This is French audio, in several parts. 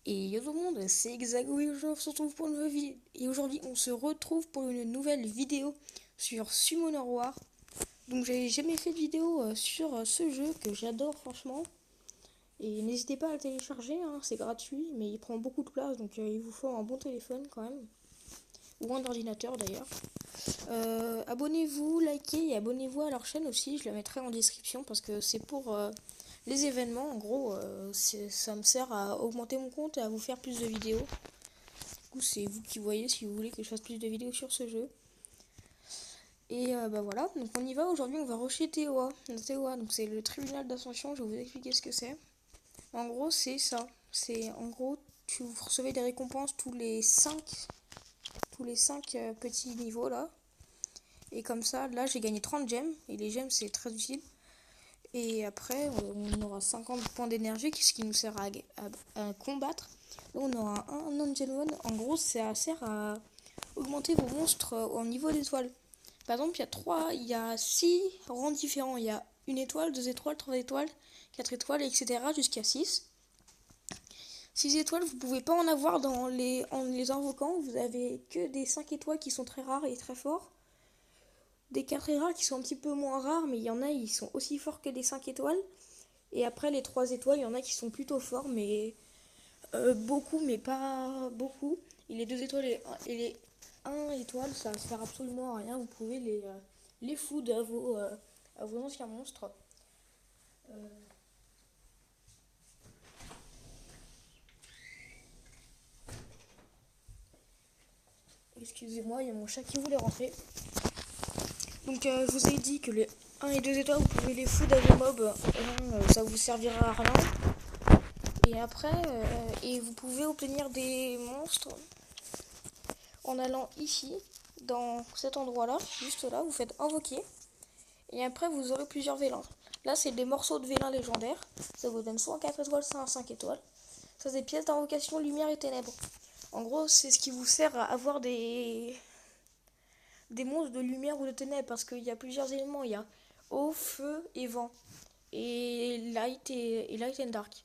Et yo tout le monde, c'est Hexago et aujourd'hui on se retrouve pour une nouvelle vidéo sur Summoner War. Donc j'avais jamais fait de vidéo sur ce jeu que j'adore franchement. Et n'hésitez pas à le télécharger, hein, c'est gratuit, mais il prend beaucoup de place, donc il vous faut un bon téléphone quand même. Ou un ordinateur d'ailleurs. Abonnez-vous, likez et abonnez-vous à leur chaîne aussi, je la mettrai en description parce que c'est pour les événements. En gros, ça me sert à augmenter mon compte et à vous faire plus de vidéos. Du coup, c'est vous qui voyez si vous voulez que je fasse plus de vidéos sur ce jeu. Et bah voilà, donc on y va. Aujourd'hui, on va rusher TOA. TOA, donc c'est le tribunal d'Ascension. Je vais vous expliquer ce que c'est. En gros, c'est ça. C'est en gros, vous recevez des récompenses tous les 5 petits niveaux là. Et comme ça, là j'ai gagné 30 gemmes. Et les gemmes c'est très utile. Et après, on aura 50 points d'énergie, ce qui nous sert à combattre. Là, on aura un non-genuine. En gros, ça sert à augmenter vos monstres au niveau d'étoiles. Par exemple, il y a 6 rangs différents. Il y a une étoile, 2 étoiles, 3 étoiles, 4 étoiles, etc. jusqu'à 6. 6 étoiles, vous ne pouvez pas en avoir en les invoquant. Vous avez que des 5 étoiles qui sont très rares et très forts. Des 4 rares qui sont un petit peu moins rares, mais il y en a, ils sont aussi forts que des 5 étoiles. Et après, les 3 étoiles, il y en a qui sont plutôt forts, mais beaucoup, mais pas beaucoup. Et les 2 étoiles et les 1 étoile, ça ne sert absolument à rien. Vous pouvez les food à vos anciens monstres. Euh, Excusez-moi, il y a mon chat qui voulait rentrer. Donc je vous ai dit que les 1 et 2 étoiles, vous pouvez les food à vos mobs. Ça vous servira à rien. Et après, et vous pouvez obtenir des monstres en allant ici, dans cet endroit-là, juste là, vous faites invoquer. Et après, vous aurez plusieurs vélins. Là, c'est des morceaux de vélins légendaires. Ça vous donne soit 4 étoiles, soit 5 étoiles. Ça, c'est des pièces d'invocation, lumière et ténèbres. En gros, c'est ce qui vous sert à avoir des monstres de lumière ou de ténèbres. Parce qu'il y a plusieurs éléments. Il y a eau, feu et vent. Et light and dark.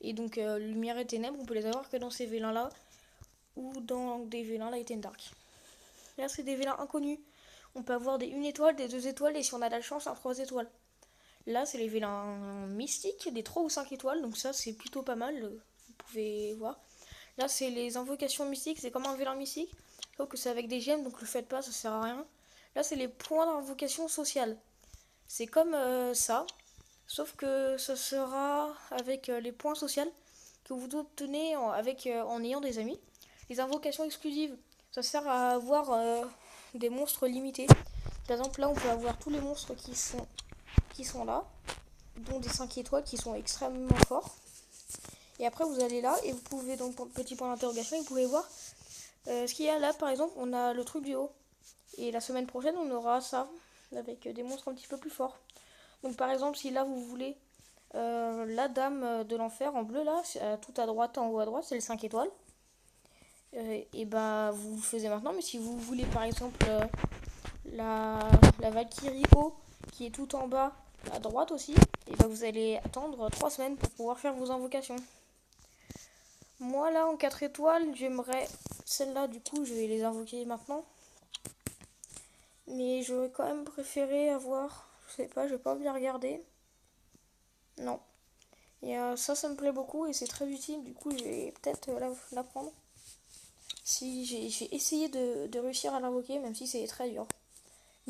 Et donc, lumière et ténèbres, on peut les avoir que dans ces vélins-là. Ou dans des vélins light and dark. Là, c'est des vélins inconnus. On peut avoir des 1 étoile, des 2 étoiles et si on a de la chance, un 3 étoiles. Là, c'est les vélins mystiques, des 3 ou 5 étoiles. Donc ça, c'est plutôt pas mal. Vous pouvez voir. Là, c'est les invocations mystiques. C'est comme un vélin mystique. Sauf que c'est avec des gemmes, donc le faites pas, ça sert à rien. Là, c'est les points d'invocation sociale. C'est comme ça. Sauf que ce sera avec les points sociaux que vous obtenez en ayant des amis. Les invocations exclusives, ça sert à avoir des monstres limités. Par exemple, là, on peut avoir tous les monstres qui sont là, dont des 5 étoiles qui sont extrêmement forts. Et après, vous allez là et vous pouvez, donc, pour le petit point d'interrogation, vous pouvez voir ce qu'il y a là. Par exemple, on a le truc du haut. Et la semaine prochaine, on aura ça, avec des monstres un petit peu plus forts. Donc, par exemple, si là, vous voulez la dame de l'enfer en bleu, là, tout à droite, en haut à droite, c'est le 5 étoiles. Et bah, vous le faisez maintenant. Mais si vous voulez, par exemple, la Valkyrie haut, qui est tout en bas à droite aussi, et bah vous allez attendre 3 semaines pour pouvoir faire vos invocations. Moi là en 4 étoiles, j'aimerais celle-là, du coup je vais les invoquer maintenant. Mais j'aurais quand même préféré avoir, je sais pas, je vais pas bien regarder. Non. Et ça me plaît beaucoup et c'est très utile, du coup je vais peut-être la prendre. Si j'ai essayé de réussir à l'invoquer, même si c'est très dur.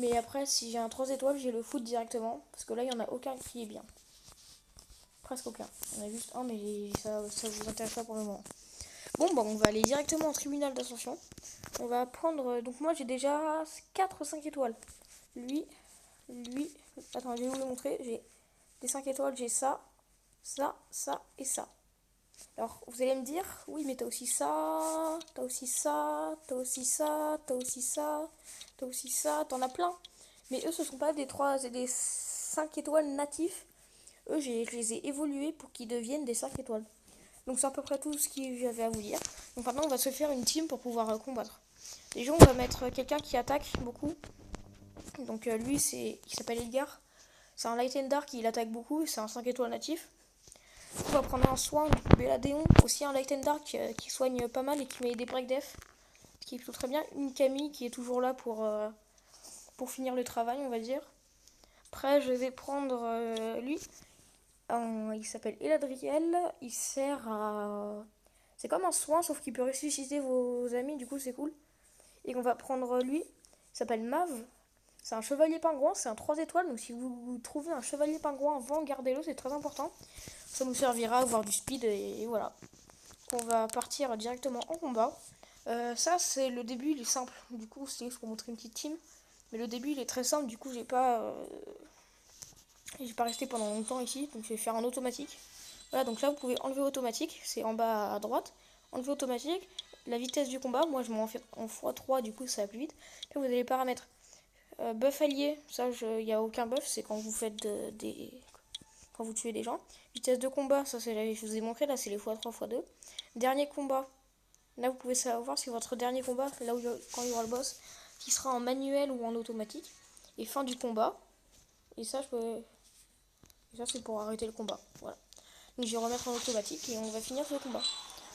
Mais après, si j'ai un 3 étoiles, j'ai le foot directement. Parce que là, il n'y en a aucun qui est bien. Presque aucun. Il y en a juste un, mais ça vous intéresse pas pour le moment. Bon, bah, on va aller directement au tribunal d'Ascension. On va prendre. Donc, moi, j'ai déjà 4 ou 5 étoiles. Lui. Attends, je vais vous le montrer. J'ai des 5 étoiles, j'ai ça, ça et ça. Alors, vous allez me dire, oui, mais t'as aussi ça, t'as aussi ça, t'as aussi ça, t'as aussi ça, t'as aussi ça, t'en as plein. Mais eux, ce sont pas des 3 et des 5 étoiles natifs. Eux, je les ai évolués pour qu'ils deviennent des 5 étoiles. Donc c'est à peu près tout ce que j'avais à vous dire. Donc maintenant, on va se faire une team pour pouvoir combattre. Déjà, on va mettre quelqu'un qui attaque beaucoup. Donc il s'appelle Edgar. C'est un Light and Dark, il attaque beaucoup, c'est un 5 étoiles natif. On va prendre un soin, du coup Belladeon, aussi un Light and Dark qui soigne pas mal et qui met des break def, ce qui est plutôt très bien. Une Camille qui est toujours là pour finir le travail, on va dire. Après, je vais prendre lui. Il s'appelle Eladriel. Il sert à... C'est comme un soin, sauf qu'il peut ressusciter vos amis, du coup c'est cool. Et on va prendre lui. Il s'appelle Mav. C'est un chevalier pingouin, c'est un 3 étoiles. Donc si vous trouvez un chevalier pingouin avant, gardez-le, c'est très important. Ça nous servira à avoir du speed et voilà. On va partir directement en combat. Ça c'est le début, il est simple. Du coup c'est juste pour montrer une petite team. Mais le début il est très simple, du coup j'ai pas resté pendant longtemps ici. Donc je vais faire un automatique. Voilà, donc là vous pouvez enlever automatique, c'est en bas à droite. Enlever automatique, la vitesse du combat, moi je m'en fais en x3, du coup ça va plus vite. Puis vous avez les paramètres. Buff allié, ça il n'y a aucun buff, c'est quand vous faites quand vous tuez des gens. Vitesse de combat, ça c'est je vous ai montré, là c'est les x3, x2. Dernier combat, là vous pouvez savoir si votre dernier combat, là où quand il y aura le boss, qui sera en manuel ou en automatique. Et fin du combat. Et ça c'est pour arrêter le combat. Voilà. Donc je vais remettre en automatique et on va finir ce combat.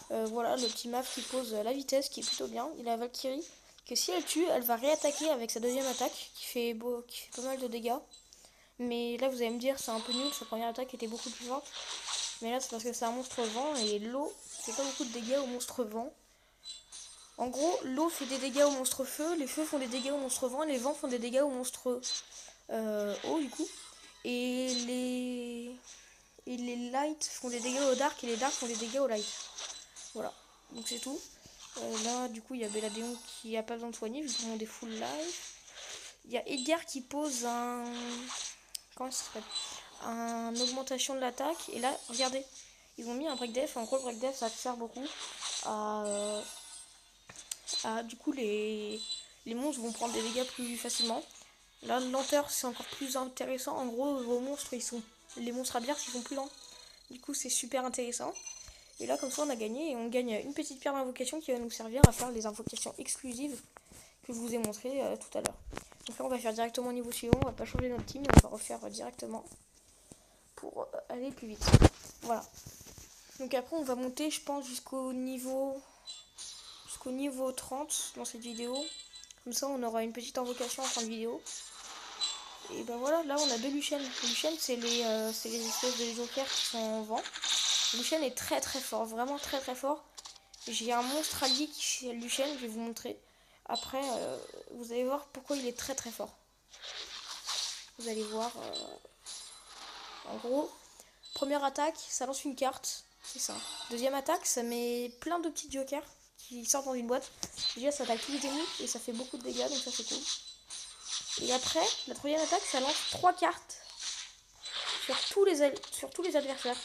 Voilà le petit map qui pose la vitesse qui est plutôt bien. Il a Valkyrie que si elle tue, elle va réattaquer avec sa deuxième attaque qui fait pas mal de dégâts. Mais là vous allez me dire c'est un peu nul, sa première attaque était beaucoup plus forte. Mais là c'est parce que c'est un monstre vent et l'eau fait pas beaucoup de dégâts au monstre vent. En gros, l'eau fait des dégâts au monstre feu, les feux font des dégâts au monstre vent, et les vents font des dégâts au monstre eau du coup. Et les lights font des dégâts au dark et les dark font des dégâts au light. Voilà, donc c'est tout. Là, du coup, il y a Belladeon qui a pas besoin de soigner, vu que tout le monde est full life. Il y a Edgar qui pose un... Comment ça s'appelle ? Un augmentation de l'attaque. Et là, regardez, ils ont mis un break def. En gros, le break def, ça sert beaucoup du coup, les monstres vont prendre des dégâts plus facilement. Là, lenteur, c'est encore plus intéressant. En gros, vos monstres, les monstres adverses, ils sont plus lents. Du coup, c'est super intéressant. Et là, comme ça, on a gagné. Et on gagne une petite pierre d'invocation qui va nous servir à faire les invocations exclusives que je vous ai montrées tout à l'heure. Donc là, on va faire directement au niveau suivant. On va pas changer notre team. On va refaire directement pour aller plus vite. Voilà. Donc après, on va monter, je pense, jusqu'au niveau 30 dans cette vidéo. Comme ça, on aura une petite invocation en fin de vidéo. Et ben voilà, là on a deux Luciennes. Lucienne, c'est les espèces de jokers qui sont en vent. Lucienne est très très fort, vraiment très très fort. J'ai un monstre allié qui est Lucienne, je vais vous montrer. Après, vous allez voir pourquoi il est très très fort. Vous allez voir. En gros, première attaque, ça lance une carte. C'est ça. Deuxième attaque, ça met plein de petits jokers qui sortent dans une boîte. Déjà, ça attaque tous les ennemis et ça fait beaucoup de dégâts, donc ça c'est cool. Et après, la troisième attaque, ça lance 3 cartes sur tous les adversaires.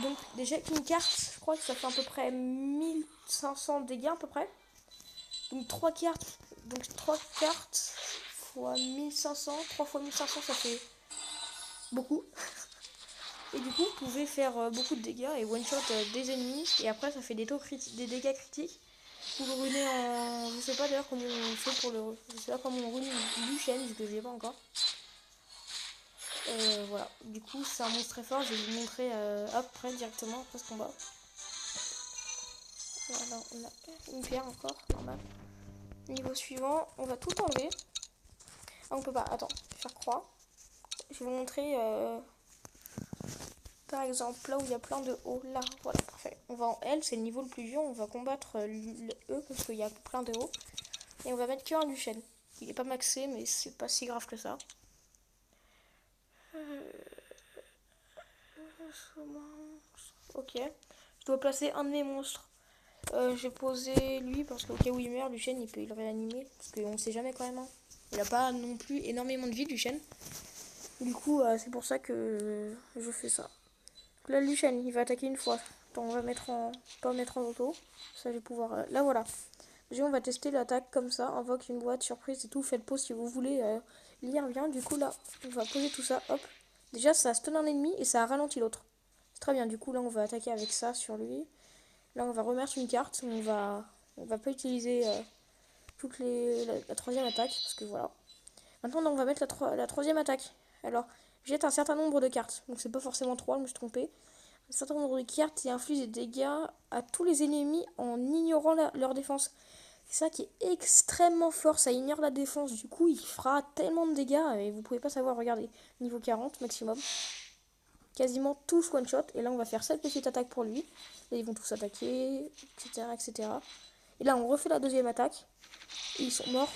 Donc déjà qu'une carte, je crois que ça fait à peu près 1500 dégâts à peu près. Donc 3 cartes, fois 1500, 3 fois 1500 ça fait beaucoup. Et du coup vous pouvez faire beaucoup de dégâts et one shot des ennemis. Et après ça fait des dégâts critiques. Vous le runez en... Je sais pas d'ailleurs comment on fait pour le... Je sais pas comment on rune Lucienne, vu que je l'ai pas encore. Voilà, du coup c'est un monstre très fort, je vais vous montrer après directement après ce combat. Voilà, on a une pierre encore, normal. Niveau suivant, on va tout enlever. Ah on peut pas, attends, je vais faire croix. Je vais vous montrer par exemple là où il y a plein de hauts, là, voilà, parfait. On va en L, c'est le niveau le plus dur, on va combattre le E parce qu'il y a plein de hauts. Et on va mettre qu'un Lucienne. Il est pas maxé mais c'est pas si grave que ça. Ok, je dois placer un de mes monstres. J'ai posé lui parce qu'au cas où il meurt, Lucienne il peut le réanimer. Parce qu'on sait jamais quand même. Hein. Il a pas non plus énormément de vie, Lucienne. Du coup, c'est pour ça que je fais ça. Donc là, Lucienne il va attaquer une fois. Attends, on va pas mettre en auto. Ça, je vais pouvoir. Là, voilà. Déjà, on va tester l'attaque comme ça. Invoque une boîte, surprise et tout. Faites pause si vous voulez lire bien. Du coup, là, on va poser tout ça. Hop. Déjà, ça stun un ennemi et ça ralentit l'autre. C'est très bien. Du coup, là, on va attaquer avec ça sur lui. Là, on va remettre une carte. On va pas utiliser la troisième attaque. Parce que voilà. Maintenant, on va mettre la troisième attaque. Alors, jette un certain nombre de cartes. Donc, c'est pas forcément 3, je me suis trompée. Un certain nombre de cartes et inflige des dégâts à tous les ennemis en ignorant leur défense. C'est ça qui est extrêmement fort, ça ignore la défense. Du coup, il fera tellement de dégâts et vous pouvez pas savoir. Regardez, niveau 40 maximum. Quasiment tous one shot. Et là, on va faire cette petite attaque pour lui. Et ils vont tous attaquer, etc., etc. Et là, on refait la deuxième attaque. Et ils sont morts.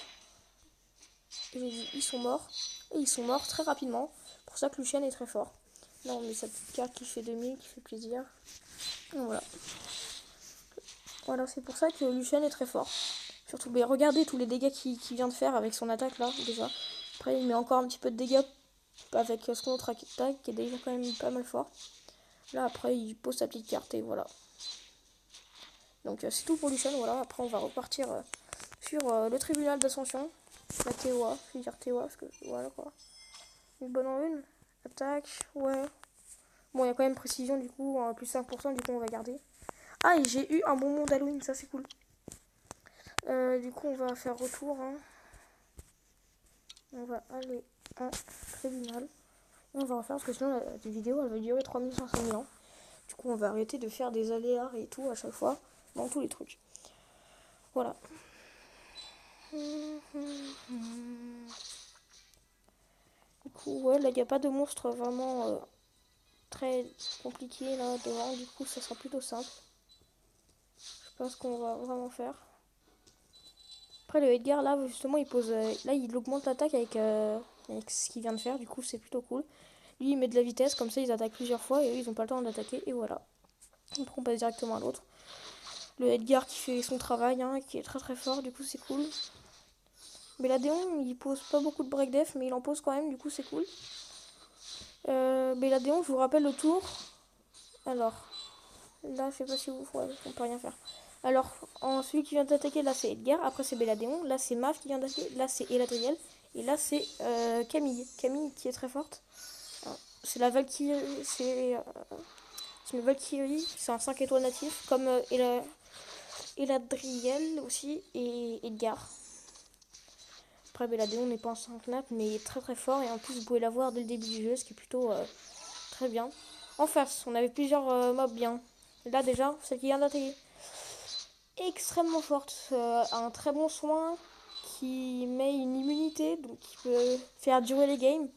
Et j'ai dit, ils sont morts. Et ils sont morts très rapidement. C'est pour ça que Lucien est très fort. Là, on met sa petite carte qui fait 2000, qui fait plaisir. Donc, voilà. Voilà, c'est pour ça que Lucien est très fort. Surtout, mais regardez tous les dégâts qu'il vient de faire avec son attaque là, déjà. Après, il met encore un petit peu de dégâts avec son autre attaque qui est déjà quand même pas mal fort. Là, après, il pose sa petite carte et voilà. Donc, c'est tout pour Lucien. Voilà, après, on va repartir sur le tribunal d'Ascension. La TOA, je vais dire TOA parce que voilà quoi. Une bonne en une. Attaque, ouais. Bon, il y a quand même précision du coup, plus 5%, du coup, on va garder. Ah, et j'ai eu un bonbon d'Halloween, ça c'est cool. Du coup, on va faire retour. Hein. On va aller en tribunal. Et on va en faire parce que sinon la vidéo elle va durer 3500 000 ans. Du coup, on va arrêter de faire des aléas et tout à chaque fois dans tous les trucs. Voilà. Du coup, ouais, là, il n'y a pas de monstre vraiment très compliqué là devant. Du coup, ça sera plutôt simple. Je sais pas ce qu'on va vraiment faire. Après, le Edgar, là, justement, il pose. Là, il augmente l'attaque avec ce qu'il vient de faire. Du coup, c'est plutôt cool. Lui, il met de la vitesse, comme ça, ils attaquent plusieurs fois et eux, ils n'ont pas le temps d'attaquer. Et voilà. Donc, on passe directement à l'autre. Le Edgar qui fait son travail, hein, qui est très très fort, du coup, c'est cool. Béladéon, il pose pas beaucoup de break def, mais il en pose quand même, du coup, c'est cool. Béladéon, je vous rappelle le tour. Alors, là, je sais pas si vous. Ouais, on peut rien faire. Alors, celui qui vient d'attaquer, là, c'est Edgar. Après, c'est Béladéon. Là, c'est Maf qui vient d'attaquer. Là, c'est Eladriel. Et là, c'est Camille. Camille qui est très forte. C'est la Valkyrie. C'est une Valkyrie. C'est un 5 étoiles natif. Comme Eladriel aussi. Et Edgar. Après, Béladéon n'est pas un 5 nat, mais il est très très fort. Et en plus, vous pouvez l'avoir dès le début du jeu, ce qui est plutôt très bien. En face, on avait plusieurs mobs bien. Là, déjà, celle qui vient d'attaquer. Extrêmement forte, un très bon soin qui met une immunité, donc qui peut faire durer les games.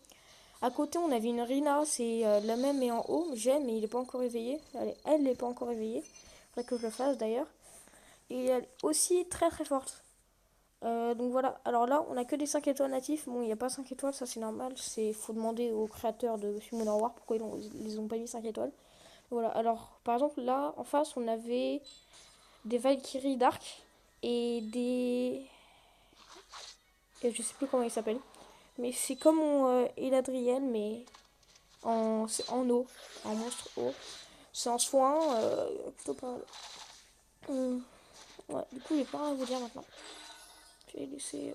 À côté, on avait une Rina, c'est la même mais en haut. J'aime, mais il n'est pas encore éveillé. Elle n'est pas encore éveillée. Faudrait que je le fasse d'ailleurs. Et elle est aussi très très forte. Donc voilà, alors là, on a que des 5 étoiles natifs. Bon, il n'y a pas 5 étoiles, ça c'est normal. Faut demander aux créateurs de Summon War pourquoi ils les ont pas mis 5 étoiles. Voilà, alors par exemple, là, en face, on avait des Valkyries Dark et des. Et je sais plus comment il s'appelle. Mais c'est comme mon Eladriel, mais c'est en eau, en monstre eau. C'est en soin, plutôt pas mal. Ouais, du coup, j'ai pas rien à vous dire maintenant. Je vais laisser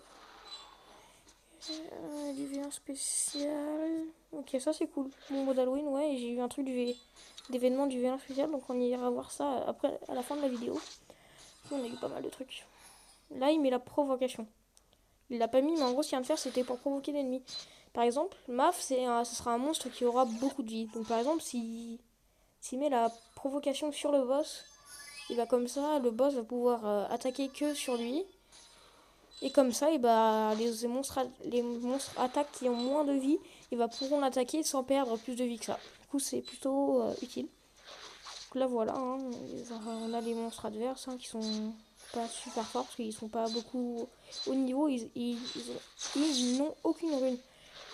du V1 spécial. Ok, ça c'est cool. Mon mode Halloween, ouais, et j'ai eu un truc d'événement du V1 spécial, donc on ira voir ça après, à la fin de la vidéo. On a eu pas mal de trucs. Là, il met la provocation. Il l'a pas mis, mais en gros, ce qu'il vient de faire, c'était pour provoquer l'ennemi. Par exemple, Maf, ce sera un monstre qui aura beaucoup de vie. Donc, par exemple, s'il met la provocation sur le boss, et bah comme ça, le boss va pouvoir attaquer que sur lui. Et comme ça, et bah, les monstres attaquent qui ont moins de vie, et bah, pourront l'attaquer sans perdre plus de vie que ça. Du coup, c'est plutôt utile. Donc là, voilà, hein, on a les monstres adverses qui sont pas super forts parce qu'ils sont pas beaucoup au niveau. Ils n'ont aucune rune.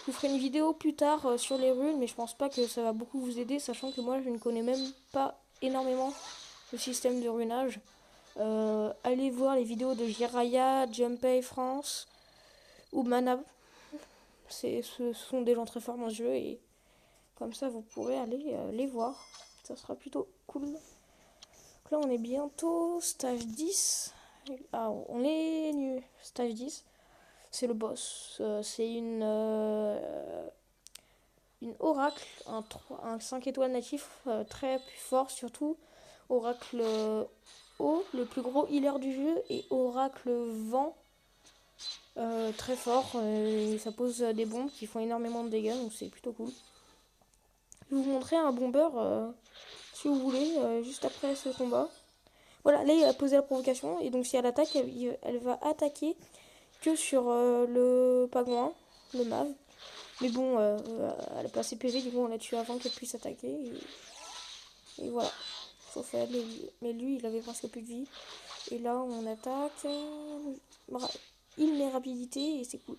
Je vous ferai une vidéo plus tard sur les runes, mais je pense pas que ça va beaucoup vous aider, sachant que moi je ne connais même pas énormément le système de runage. Allez voir les vidéos de Jiraya, Junpei France ou Mana. Ce sont des gens très forts dans ce jeu et comme ça vous pourrez aller les voir. Ça sera plutôt cool. Donc là on est bientôt stage 10. Ah, on est nu. Stage 10. C'est le boss. C'est une oracle, un 5 étoiles natif très fort surtout. Oracle eau, le plus gros healer du jeu, et oracle vent, très fort. Ça pose des bombes qui font énormément de dégâts, donc c'est plutôt cool. Je vais vous montrer un bomber si vous voulez, juste après ce combat. Voilà, là il a posé la provocation, et donc si elle attaque, elle va attaquer que sur le pagouin, le mave. Mais bon, elle a pas assez PV, du coup on l'a tué avant qu'elle puisse attaquer. Et voilà, sauf elle, mais lui il avait presque plus de vie. Et là on attaque, il met rapidité et c'est cool.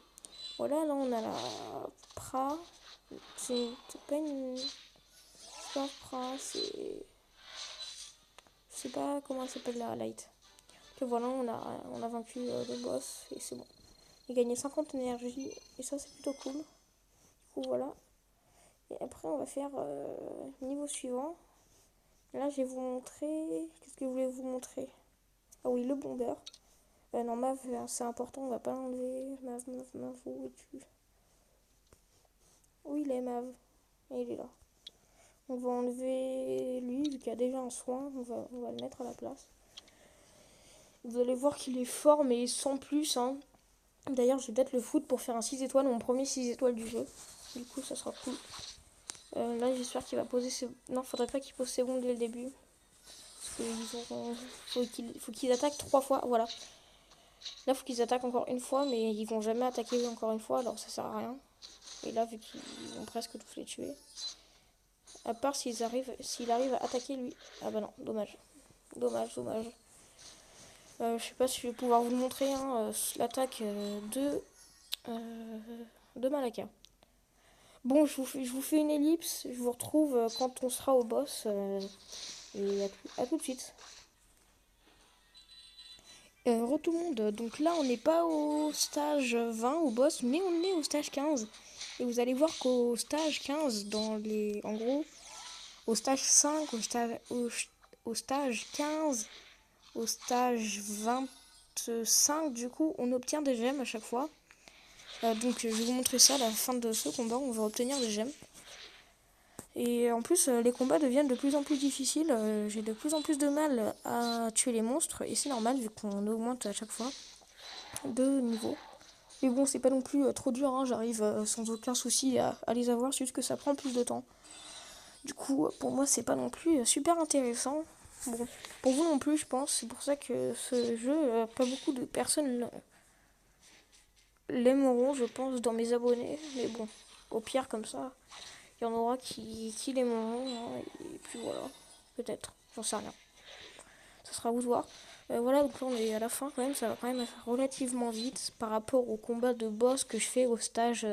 Voilà, là on a la Pra, c'est pas une... C'est pas Pra, c'est... Je sais pas comment elle s'appelle la light. Et voilà, on a vaincu le boss et c'est bon. Il gagné 50 énergie et ça c'est plutôt cool. Du coup voilà. Et après on va faire niveau suivant. Là je vais vous montrer... Qu'est-ce que je voulais vous montrer? Ah oui, le bomber. Non, Mav, c'est important, on va pas l'enlever. Mav, où es-tu? Oui, il est Mav. Et il est là. On va enlever lui, vu qu'il y a déjà un soin, on va le mettre à la place. Vous allez voir qu'il est fort, mais sans plus. Hein. D'ailleurs, je vais peut-être le foutre pour faire un 6 étoiles, mon premier 6 étoiles du jeu. Du coup, ça sera cool. Là, j'espère qu'il va poser ses... Non, faudrait pas qu'il pose ses bombes dès le début. Parce qu'il faut qu'ils attaquent 3 fois. Voilà. Là, faut qu'ils attaquent encore une fois, mais ils vont jamais attaquer encore une fois, alors ça sert à rien. Et là, vu qu'ils vont presque tous les tuer. À part s'il arrive à attaquer lui. Ah bah non, dommage. Dommage. Je sais pas si je vais pouvoir vous le montrer, hein, l'attaque de Malaka. Bon, je vous fais une ellipse. Je vous retrouve quand on sera au boss. Et à tout de suite. Tout le monde. Donc là, on n'est pas au stage 20 au boss, mais on est au stage 15. Et vous allez voir qu'au stage 15, en gros, au stage 5, au stage 15, au stage 25, du coup, on obtient des gemmes à chaque fois. Donc je vais vous montrer ça à la fin de ce combat, on va obtenir des gemmes. Et en plus, les combats deviennent de plus en plus difficiles. J'ai de plus en plus de mal à tuer les monstres. Et c'est normal, vu qu'on augmente à chaque fois de niveau. Mais bon, c'est pas non plus trop dur, hein. J'arrive sans aucun souci à les avoir, c'est juste que ça prend plus de temps. Du coup, pour moi, c'est pas non plus super intéressant. Bon, pour vous non plus, je pense. C'est pour ça que ce jeu, pas beaucoup de personnes l'aimeront, je pense, dans mes abonnés. Mais bon, au pire, comme ça, il y en aura qui l'aimeront. Hein, et puis voilà, peut-être, j'en sais rien. Ça sera à vous de voir. Voilà, donc là on est à la fin quand même, ça va quand même relativement vite par rapport au combat de boss que je fais au stage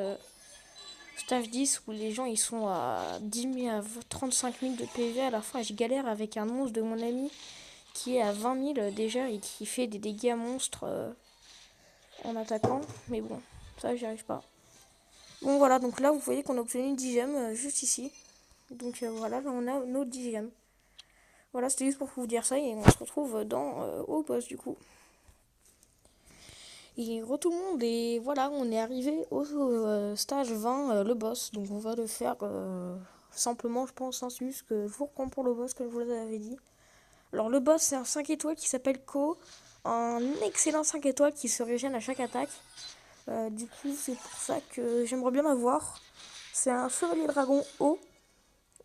10 où les gens ils sont à 10 000, à 35 000 de PV à la fin et je galère avec un monstre de mon ami qui est à 20 000 déjà et qui fait des dégâts monstres en attaquant. Mais bon, ça j'y arrive pas. Bon voilà, donc là vous voyez qu'on a obtenu 10 gemmes juste ici. Donc voilà, là on a nos 10 gemmes. Voilà, c'était juste pour vous dire ça et on se retrouve au boss du coup. Et tout le monde, et voilà, on est arrivé au stage 20, le boss. Donc on va le faire simplement, je pense, hein, c'est juste que je vous reprends pour le boss, comme je vous l'avais dit. Alors le boss, c'est un 5 étoiles qui s'appelle Ko, un excellent 5 étoiles qui se régène à chaque attaque. Du coup, c'est pour ça que j'aimerais bien l'avoir. C'est un chevalier dragon haut.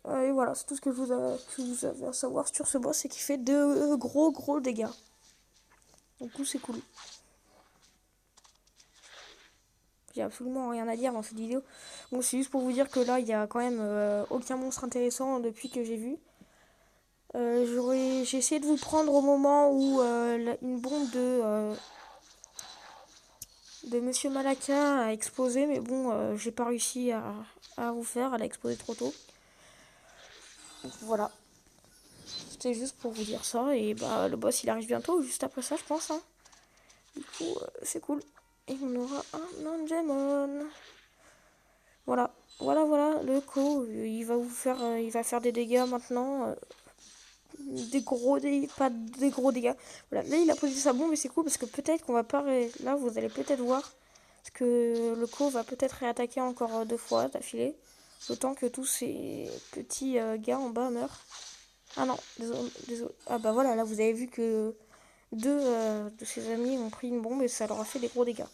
Et voilà, c'est tout ce que vous avez à savoir sur ce boss, c'est qu'il fait de gros dégâts. Du coup, c'est cool. J'ai absolument rien à dire dans cette vidéo. Bon, c'est juste pour vous dire que là, il n'y a quand même aucun monstre intéressant depuis que j'ai vu. J'ai essayé de vous prendre au moment où une bombe de Monsieur Malaka a explosé, mais bon, j'ai pas réussi à vous faire, elle a explosé trop tôt. Donc, voilà. C'était juste pour vous dire ça, et bah le boss il arrive bientôt, juste après ça je pense. Hein. Du coup, c'est cool. Et on aura un Angemon. Voilà, le Ko, il va faire des dégâts maintenant, pas des gros dégâts. Voilà, là il a posé sa bombe et c'est cool parce que peut-être qu'on va pas, là vous allez peut-être voir, parce que le Ko va peut-être réattaquer encore 2 fois d'affilée, autant que tous ces petits gars en bas meurent. Ah non, désolé. Ah bah voilà, là vous avez vu que deux de ses amis ont pris une bombe et ça leur a fait des gros dégâts.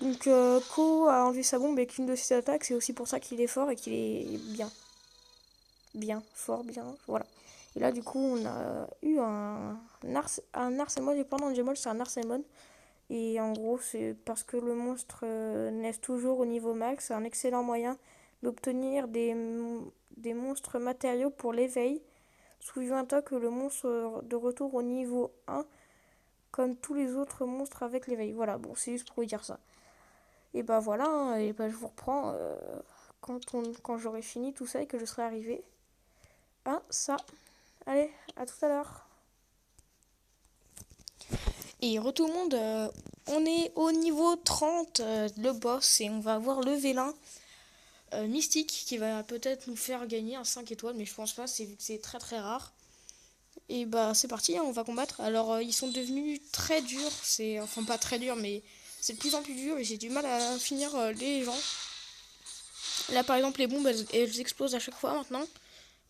Donc Ko a enlevé sa bombe avec une de ses attaques, c'est aussi pour ça qu'il est fort et qu'il est bien. bien, fort bien, voilà. Et là, du coup, on a eu un Arcemon, et pendant Gemol, c'est un Arcemon. Et en gros, c'est parce que le monstre naisse toujours au niveau max, c'est un excellent moyen d'obtenir des monstres matériaux pour l'éveil. Souviens-toi que le monstre de retour au niveau 1, comme tous les autres monstres avec l'éveil. Voilà, bon, c'est juste pour vous dire ça. Et bah voilà, hein, et bah je vous reprends quand j'aurai fini tout ça et que je serai arrivé à ça. Allez, à tout à l'heure. Et re tout le monde, on est au niveau 30, le boss, et on va avoir le vélin mystique qui va peut-être nous faire gagner un 5 étoiles, mais je pense pas, c'est très très rare. Et bah c'est parti, hein, on va combattre. Alors ils sont devenus très durs, enfin pas très durs, mais c'est de plus en plus dur et j'ai du mal à finir les gens. Là par exemple les bombes elles explosent à chaque fois maintenant.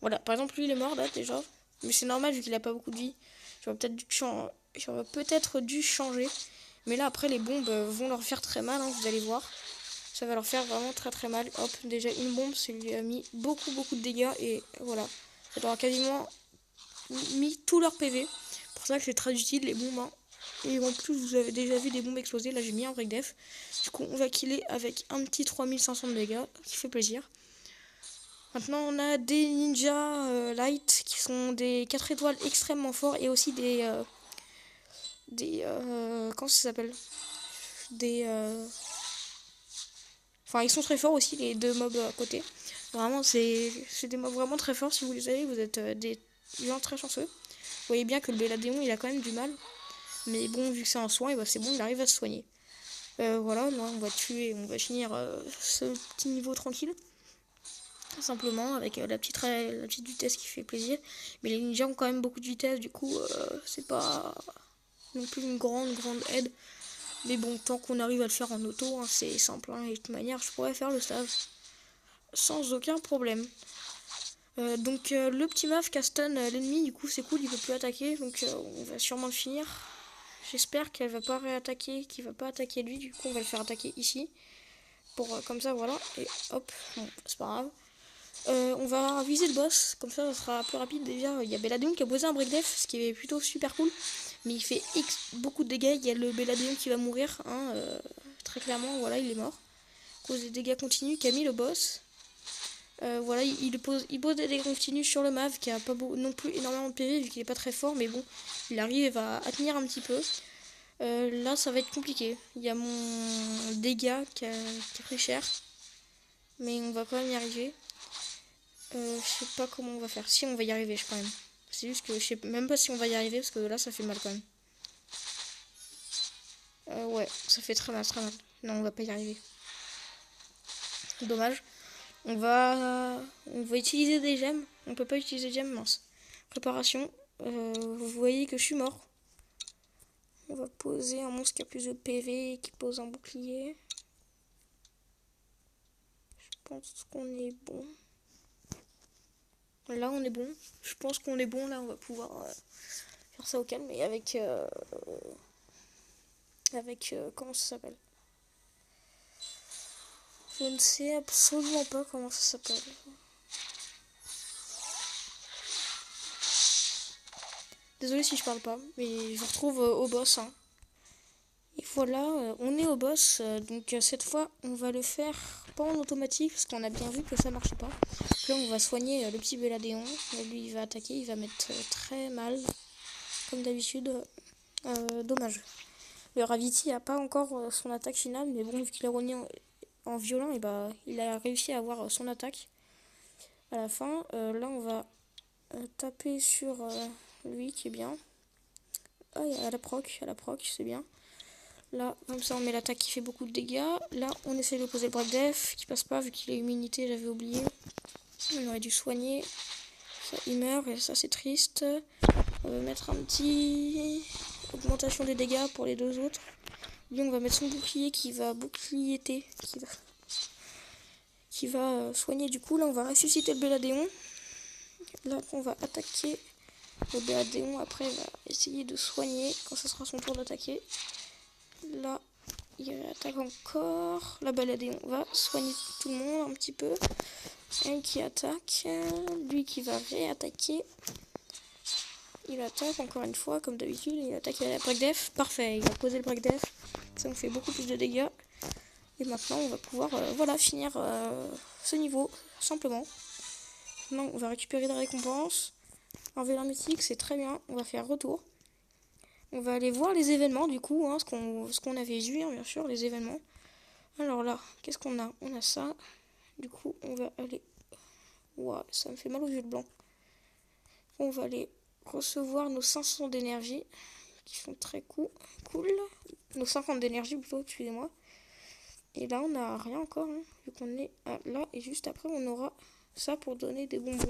Voilà, par exemple lui il est mort là déjà, mais c'est normal vu qu'il a pas beaucoup de vie. J'aurais peut-être dû changer, mais là après les bombes vont leur faire très mal, hein, vous allez voir. Ça va leur faire vraiment très très mal. Hop, déjà une bombe, ça lui a mis beaucoup de dégâts et voilà. Ça leur a quasiment mis tout leur PV. C'est pour ça que c'est très utile les bombes. Hein. Et en plus, vous avez déjà vu des bombes exploser. Là, j'ai mis un break def. Du coup, on va killer avec un petit 3500 de dégâts qui fait plaisir. Maintenant, on a des ninjas light qui sont des 4 étoiles extrêmement forts et aussi comment ça s'appelle Enfin, ils sont très forts aussi, les deux mobs à côté. Vraiment, c'est des mobs vraiment très forts. Si vous les avez, vous êtes des gens très chanceux. Vous voyez bien que le Béladéon, il a quand même du mal. Mais bon, vu que c'est un soin, et bah c'est bon, il arrive à se soigner. Voilà, là, on va tuer, on va finir ce petit niveau tranquille. Simplement, avec la petite vitesse qui fait plaisir. Mais les ninjas ont quand même beaucoup de vitesse, du coup, c'est pas non plus une grande aide. Mais bon, tant qu'on arrive à le faire en auto, hein, c'est simple. Hein, et de toute manière, je pourrais faire le stage sans aucun problème. Donc le petit meuf Caston l'ennemi, du coup c'est cool, il peut plus attaquer, donc on va sûrement le finir. J'espère qu'elle va pas réattaquer, qu'il va pas attaquer lui, du coup on va le faire attaquer ici. Pour comme ça voilà, et hop, bon c'est pas grave. On va viser le boss, comme ça sera plus rapide. Déjà il y a Béladéon qui a posé un break def, ce qui est plutôt super cool. Mais il fait beaucoup de dégâts, il y a le Béladéon qui va mourir, hein, très clairement, voilà il est mort. À cause des dégâts continus qu'a mis le boss. Voilà, il pose des dégâts continus sur le Mav qui a pas non plus énormément de PV vu qu'il est pas très fort, mais bon, il arrive à tenir un petit peu. Là, ça va être compliqué. Il y a mon dégât qui a pris cher, mais on va quand même y arriver. Je sais pas comment on va faire. Si, on va y arriver, je crois même. C'est juste que je sais même pas si on va y arriver parce que là, ça fait mal quand même. Ouais, ça fait très mal, très mal. Non, on va pas y arriver. Dommage. On va utiliser des gemmes. On peut pas utiliser des gemmes, mince. Préparation. Vous voyez que je suis mort. On va poser un monstre qui a plus de PV, qui pose un bouclier. Je pense qu'on est bon. Là, on est bon. Je pense qu'on est bon. Là, on va pouvoir faire ça au calme. Et avec comment ça s'appelle? Je ne sais absolument pas comment ça s'appelle. Désolée si je parle pas, mais je vous retrouve au boss. Hein. Et voilà, on est au boss. Donc cette fois, on va le faire pas en automatique parce qu'on a bien vu que ça marchait pas. Donc là, on va soigner le petit Béladéon. Lui, il va attaquer, il va mettre très mal, comme d'habitude. Dommage. Le Raviti a pas encore son attaque finale, mais bon, vu qu'il est rogné en violent, et bah, il a réussi à avoir son attaque à la fin. Là, on va taper sur lui qui est bien. Ah, à la proc, c'est bien. Là, comme ça, on met l'attaque qui fait beaucoup de dégâts. Là, on essaie de poser le break def qui passe pas vu qu'il a immunité, j'avais oublié. On aurait dû soigner. Ça, il meurt et ça, c'est triste. On va mettre un petit augmentation des dégâts pour les deux autres. Lui, on va mettre son bouclier qui va bouclier-ter, qui va soigner du coup. Là, on va ressusciter le Béladéon. Là, on va attaquer le Béladéon. Après, il va essayer de soigner quand ce sera son tour d'attaquer. Là, il attaque encore. La Béladéon va soigner tout le monde un petit peu. Un qui attaque, lui qui va réattaquer. Il attaque encore une fois, comme d'habitude, il attaque à la break def. Parfait, il a posé le break def. Ça nous fait beaucoup plus de dégâts. Et maintenant, on va pouvoir voilà, finir ce niveau, simplement. Maintenant, on va récupérer des récompenses. Un vélin mythique, c'est très bien. On va faire retour. On va aller voir les événements, du coup, hein, ce qu'on avait vu, hein, bien sûr, les événements. Alors là, qu'est-ce qu'on a? On a ça. Du coup, on va aller... Ouah, ça me fait mal aux yeux de blanc. On va aller recevoir nos 500 d'énergie, qui sont très cool. Nos 50 d'énergie, plutôt, excusez-moi. Et là, on n'a rien encore, hein, vu qu'on est là. Et juste après, on aura ça pour donner des bonbons.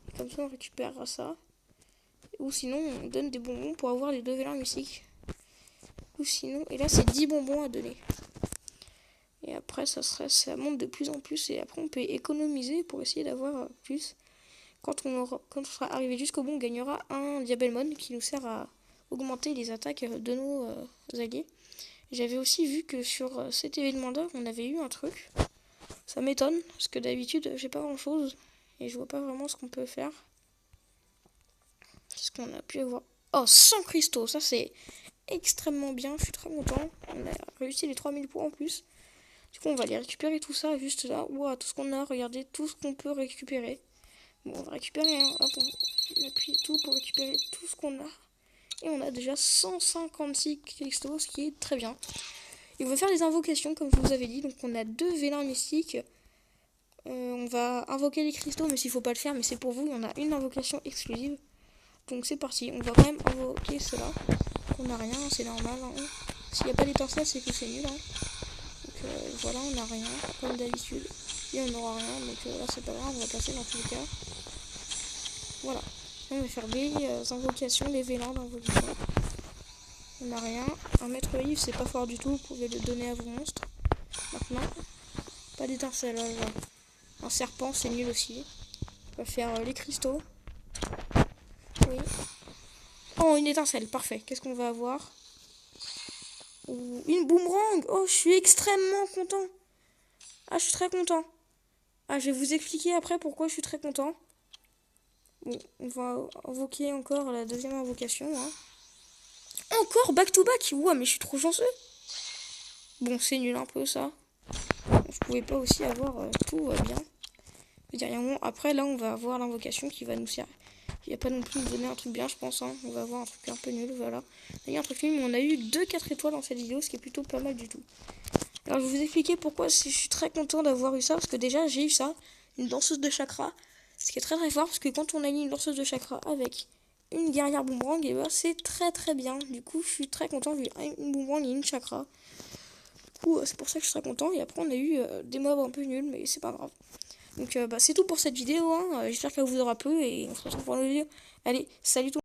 Et comme ça, on récupérera ça. Ou sinon, on donne des bonbons pour avoir les 2 vélins mystiques. Ou sinon, et là, c'est 10 bonbons à donner. Et après, ça monte de plus en plus. Et après, on peut économiser pour essayer d'avoir plus. Quand on sera arrivé jusqu'au bout, on gagnera un Diabelmon qui nous sert à augmenter les attaques de nos alliés. J'avais aussi vu que sur cet événement-là, on avait eu un truc. Ça m'étonne, parce que d'habitude, j'ai pas grand-chose. Et je vois pas vraiment ce qu'on peut faire. Qu'est-ce qu'on a pu avoir? Oh, 100 cristaux, ça c'est extrêmement bien, je suis très content. On a réussi les 3000 points en plus. Du coup, on va aller récupérer tout ça juste là. Wow, tout ce qu'on a, regardez tout ce qu'on peut récupérer. Bon, on va récupérer, hein. Hop, on appuie tout pour récupérer tout ce qu'on a. Et on a déjà 156 cristaux, ce qui est très bien. Et on va faire des invocations, comme je vous avais dit. Donc, on a 2 vélins mystiques. On va invoquer les cristaux, mais s'il faut pas le faire, mais c'est pour vous. Il y en a une invocation exclusive. Donc, c'est parti. On va quand même invoquer cela. On n'a rien, c'est normal. Hein. S'il n'y a pas d'étincelle, c'est que c'est nul. Hein. Donc, voilà, on n'a rien, comme d'habitude. Et on n'aura rien, donc là, c'est pas grave. On va passer dans tous les cas. Voilà. On va faire des invocations, des vélins d'invocation. On n'a rien. Un maître livre, c'est pas fort du tout. Vous pouvez le donner à vos monstres. Maintenant, pas d'étincelle. Un serpent, c'est nul aussi. On va faire les cristaux. Oui. Oh, une étincelle, parfait. Qu'est-ce qu'on va avoir? Une boomerang. Oh, je suis extrêmement content. Ah, je suis très content. Ah, je vais vous expliquer après pourquoi je suis très content. Bon, on va invoquer encore la deuxième invocation. Hein. Encore back to back. Ouah, mais je suis trop chanceux. Bon, c'est nul un peu ça. Je pouvais pas aussi avoir tout bien. Je veux dire, après, là, on va avoir l'invocation qui va nous servir. Il n'y a pas non plus nous donner un truc bien, je pense. Hein. On va avoir un truc un peu nul, voilà. Il y a un truc nul, mais on a eu 2 4 étoiles dans cette vidéo, ce qui est plutôt pas mal du tout. Alors, je vais vous expliquer pourquoi je suis très content d'avoir eu ça. Parce que déjà, j'ai eu ça, une danseuse de chakra. Ce qui est très très fort, parce que quand on a une danseuse de chakra avec une guerrière boomerang, et ben, c'est très très bien. Du coup, je suis très content. J'ai eu une boomerang et une chakra. Du coup, c'est pour ça que je suis très content. Et après, on a eu des mobs un peu nuls, mais c'est pas grave. Donc c'est tout pour cette vidéo, hein. J'espère qu'elle vous aura plu et on se retrouve pour une vidéo. Allez, salut tout le monde.